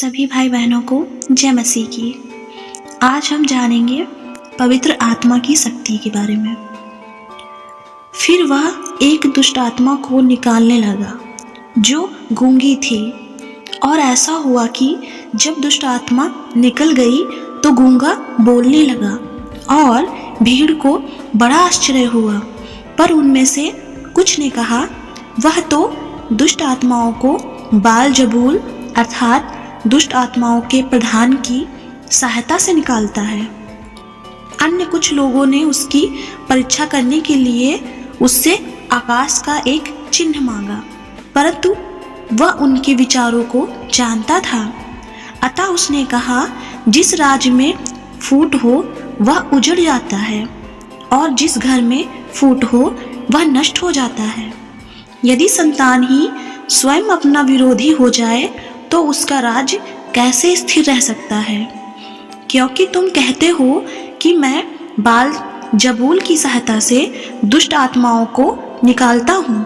सभी भाई बहनों को जय मसीह की। आज हम जानेंगे पवित्र आत्मा की शक्ति के बारे में। फिर वह एक दुष्ट आत्मा को निकालने लगा जो गूंगी थी, और ऐसा हुआ कि जब दुष्ट आत्मा निकल गई तो गूंगा बोलने लगा, और भीड़ को बड़ा आश्चर्य हुआ। पर उनमें से कुछ ने कहा, वह तो दुष्ट आत्माओं को बाल-जबूल अर्थात दुष्ट आत्माओं के प्रधान की सहायता से निकालता है। अन्य कुछ लोगों ने उसकी परीक्षा करने के लिए उससे आकाश का एक चिन्ह मांगा, परंतु वह उनके विचारों को जानता था। अतः उसने कहा, जिस राज्य में फूट हो वह उजड़ जाता है, और जिस घर में फूट हो वह नष्ट हो जाता है। यदि संतान ही स्वयं अपना विरोधी हो जाए तो उसका राज्य कैसे स्थिर रह सकता है? क्योंकि तुम कहते हो कि मैं बाल जबूल की सहायता से दुष्ट आत्माओं को निकालता हूँ।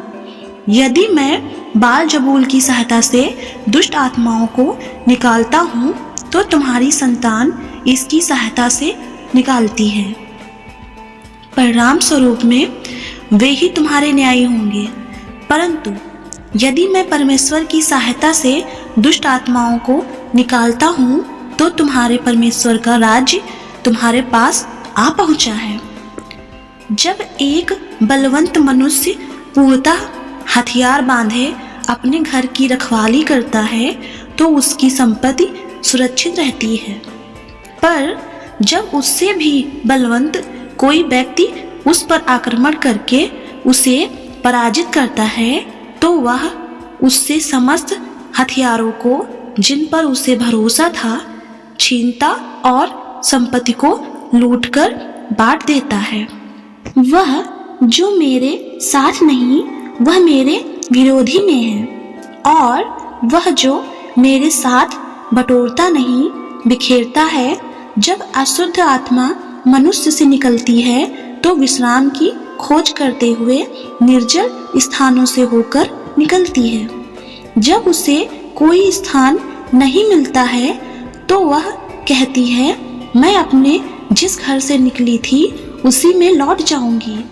यदि मैं बाल जबूल की सहायता से दुष्ट आत्माओं को निकालता हूँ तो तुम्हारी संतान इसकी सहायता से निकालती है। परिणाम स्वरूप में वे ही तुम्हारे न्यायी होंगे। परंतु यदि मैं परमेश्वर की सहायता से दुष्ट आत्माओं को निकालता हूँ तो तुम्हारे परमेश्वर का राज्य तुम्हारे पास आ पहुँचा है। जब एक बलवंत मनुष्य पूर्णतः हथियार बांधे अपने घर की रखवाली करता है तो उसकी संपत्ति सुरक्षित रहती है। पर जब उससे भी बलवंत कोई व्यक्ति उस पर आक्रमण करके उसे पराजित करता है तो वह उससे समस्त हथियारों को जिन पर उसे भरोसा था छीनता और संपत्ति को लूटकर बांट देता है। वह जो मेरे साथ नहीं वह मेरे विरोधी में है, और वह जो मेरे साथ बटोरता नहीं बिखेरता है। जब अशुद्ध आत्मा मनुष्य से निकलती है तो विश्राम की खोज करते हुए निर्जल स्थानों से होकर निकलती है। जब उसे कोई स्थान नहीं मिलता है तो वह कहती है, मैं अपने जिस घर से निकली थी उसी में लौट जाऊंगी।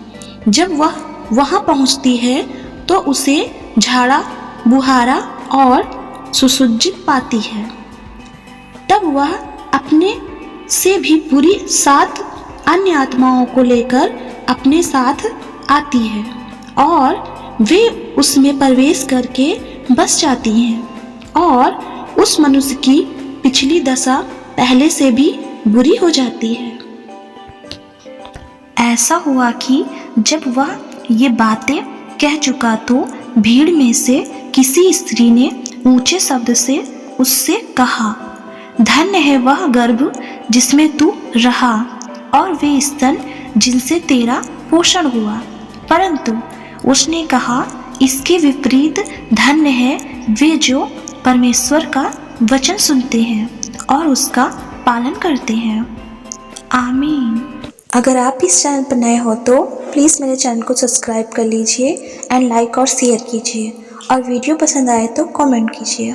जब वह वहां पहुंचती है तो उसे झाड़ा बुहारा और सुसज्जित पाती है। तब वह अपने से भी बुरी 7 अन्य आत्माओं को लेकर अपने साथ आती है, और वे उसमें प्रवेश करके बस जाती हैं, और उस मनुष्य की पिछली दशा पहले से भी बुरी हो जाती है। ऐसा हुआ कि जब वह ये बातें कह चुका तो भीड़ में से किसी स्त्री ने ऊंचे शब्द से उससे कहा, धन्य है वह गर्भ जिसमें तू रहा और वे स्तन जिनसे तेरा पोषण हुआ। परंतु उसने कहा, इसके विपरीत धन्य है वे जो परमेश्वर का वचन सुनते हैं और उसका पालन करते हैं। आमीन। अगर आप इस चैनल पर नए हो तो प्लीज़ मेरे चैनल को सब्सक्राइब कर लीजिए एंड लाइक और शेयर कीजिए, और वीडियो पसंद आए तो कमेंट कीजिए।